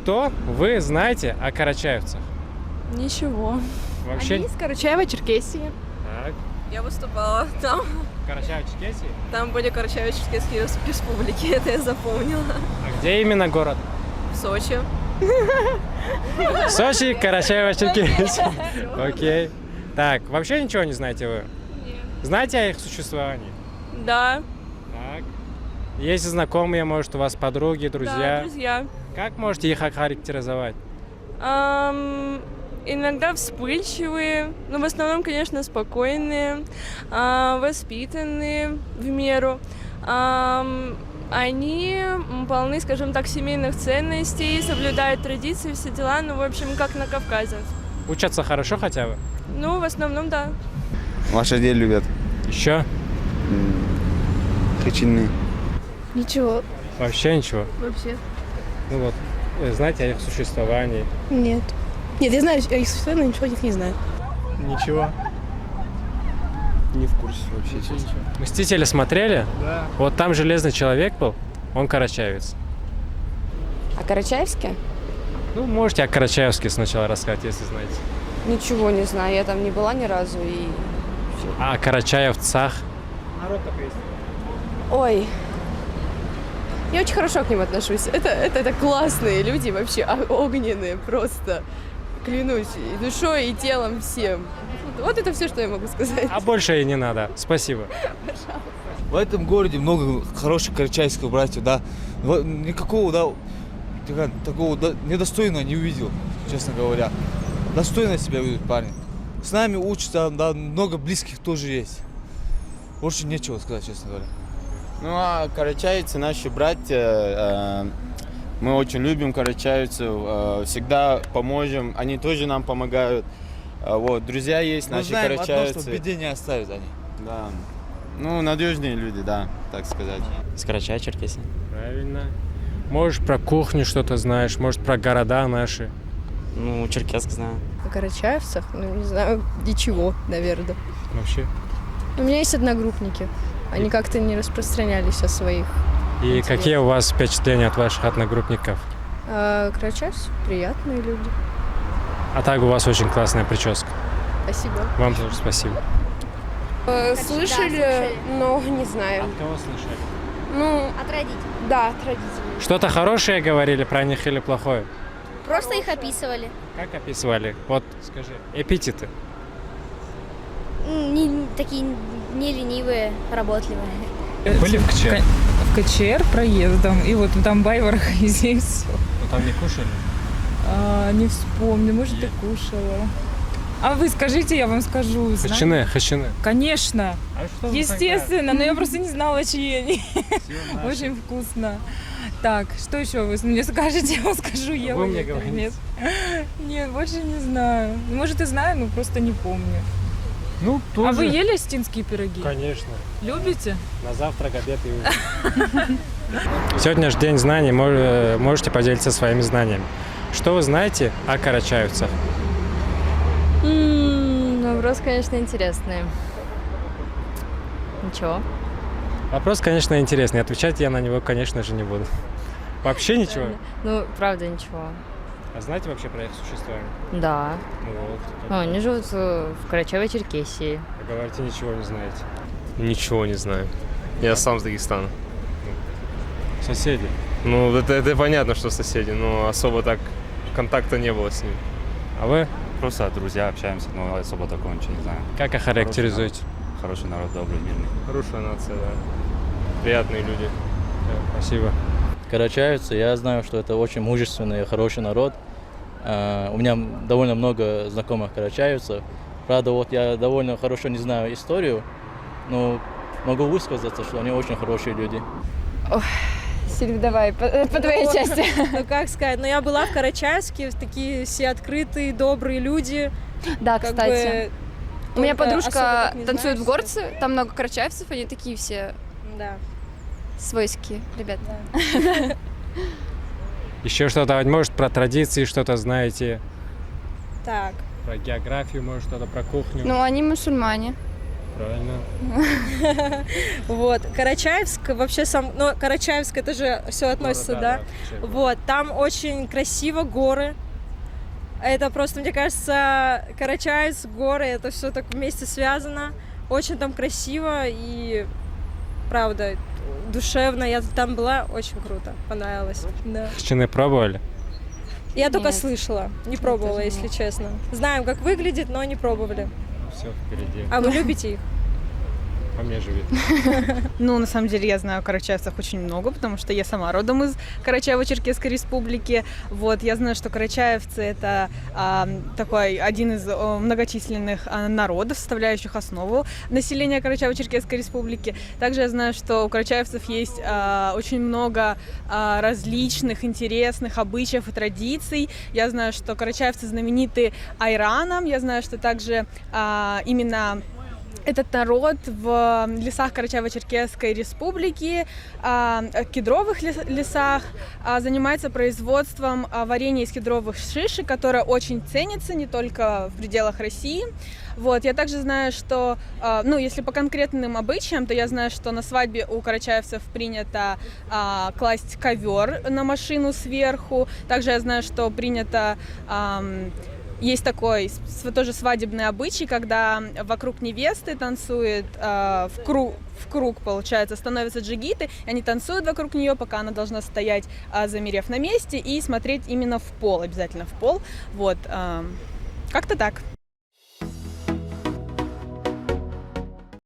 Что вы знаете о карачаевцах? Ничего. Вообще... Они из Карачаево-Черкесии. Так. Я выступала там. Карачаево-Черкесии? Там были Карачаево-Черкесские республики, это я запомнила. А где именно город? В Сочи. Сочи, Карачаево-Черкесия. Окей. Так, вообще ничего не знаете вы? Нет. Знаете о их существовании? Да. Так. Есть знакомые, может, у вас подруги, Да, друзья? друзья. Как можете их охарактеризовать? Иногда вспыльчивые, но в основном, конечно, спокойные, воспитанные в меру. Они полны, скажем так, семейных ценностей, соблюдают традиции, все дела, ну, в общем, как на Кавказе. Учатся хорошо хотя бы? Ну, в основном, да. Лошадей любят. Еще? Хачины. Ничего. Вообще ничего? Вообще. Ну вот, знаете о их существовании? Нет. Нет, я знаю о их существовании, но ничего о них не знаю. Ничего. Не в курсе вообще, честно. Мстители смотрели? Да. Вот там Железный человек был, он карачаевец. А Карачаевске? Ну, можете о Карачаевске сначала рассказать, если знаете. Ничего не знаю, я там не была ни разу и... А о карачаевцах? Народ такой есть. Ой, я очень хорошо к ним отношусь. Это классные люди, вообще огненные просто. Клянусь, и душой, и телом, всем. Вот это все, что я могу сказать. А больше и не надо. Спасибо. В этом городе много хороших карачаевских братьев, да. Никакого, да, такого недостойного не увидел, честно говоря. Достойно себя ведут парни. С нами учатся, да, много близких тоже есть. Больше нечего сказать, честно говоря. Ну а карачаевцы наши братья, мы очень любим карачаевцев, всегда поможем, они тоже нам помогают. Вот, друзья есть, Мы наши знаем одно, карачаевцы. что в беде не оставят они. Да. Ну, надежные люди, да, так сказать. Из Карачаево-Черкесии. Правильно. Можешь про кухню что-то знаешь, может про города наши. Ну, Черкесск знаю. О карачаевцах? Ну, не знаю, ничего, наверное. Вообще. У меня есть одногруппники. Они как-то не распространялись о своих. И Интересно. какие у вас впечатления от ваших одногруппников? Карачаевцы приятные люди. А так у вас очень классная прическа. Спасибо. Вам тоже спасибо. Слышали, но не знаю. кого слышали? Ну, От родителей. да, от родителей. Что-то хорошее говорили про них или плохое? Просто их описывали. Как описывали? Вот, скажи, эпитеты. Такие не ленивые, работливые. Были в КЧ? В КЧР проездом, и вот в Домбайварах и здесь. Ну, там не кушали? Не вспомню, может, и кушала. А вы скажите, я вам скажу. Хачины. Конечно, А что естественно, но я просто не знала, чьи они. Очень вкусно. Так, что еще вы мне скажете? Я вам скажу, Ева. Вы мне или говорите. нет? Нет, больше не знаю. Может, и знаю, но просто не помню. Ну, тоже. А вы ели остинские пироги? Конечно. Любите? На завтрак, обед и ужин. Сегодня же день знаний, можете поделиться своими знаниями. Что вы знаете о карачаевцах? Вопрос, конечно, интересный. Ничего. Вопрос, конечно, интересный. Отвечать я на него, конечно же, не буду. Вообще ничего? Ну, правда, ничего. А знаете вообще про их существование? Да. Ну вот. Ну, они живут в Карачаево-Черкесии. Вы говорите, ничего не знаете. Ничего не знаю. Я сам с Дагестана. Соседи. Ну, это понятно, что соседи, но особо так контакта не было с ним. А вы? Просто друзья общаемся, но особо такого ничего не знаю. Как охарактеризуете? Хороший народ, добрый, мирный. Хорошая нация, да. Приятные люди. Спасибо. Карачаевцы, я знаю, что это очень мужественный и хороший народ. У меня довольно много знакомых карачаевцев. Правда, вот я довольно хорошо не знаю историю, но могу высказаться, что они очень хорошие люди. Сильвия, давай, по твоей части. Ну, как сказать, я была в Карачаевске, такие все открытые, добрые люди. Да, Как кстати. бы У меня только особо подружка так не танцует знаешь, в Горце, там много карачаевцев, они такие все Да. свойские ребята. Еще что-то, может, про традиции что-то знаете? Так. Про географию, может, что-то про кухню? Ну, они мусульмане. Правильно. Вот. Карачаевск вообще сам... Ну, Карачаевск, это же все относится, да? Вот. Там очень красиво, горы. Это просто, мне кажется, Карачаевск, горы, это все так вместе связано. Очень там красиво и, правда, душевно. Я там была, очень круто, понравилось. Да. Чины пробовали? Я только Нет. слышала, не пробовала, тоже если честно. Знаем, как выглядит, но не пробовали. Все впереди. А вы любите их? По мне живет. Ну, на самом деле, я знаю карачаевцев очень много, потому что я сама родом из Карачаево-Черкесской республики. Вот, я знаю, что карачаевцы — это такой один из многочисленных народов, составляющих основу населения Карачаево-Черкесской республики. Также я знаю, что у карачаевцев есть очень много различных интересных обычаев и традиций. Я знаю, что карачаевцы знамениты айраном. Я знаю, что также именно этот народ в лесах Карачаево-Черкесской республики, кедровых лесах, занимается производством варенья из кедровых шишек, которое очень ценится не только в пределах России. Вот. Я также знаю, что, ну, если по конкретным обычаям, то я знаю, что на свадьбе у карачаевцев принято класть ковер на машину сверху. Также я знаю, что принято... Есть такой тоже свадебный обычай, когда вокруг невесты танцует в круг, получается, становятся джигиты, и они танцуют вокруг нее, пока она должна стоять, замерев на месте, и смотреть именно в пол, обязательно в пол. Вот, как-то так.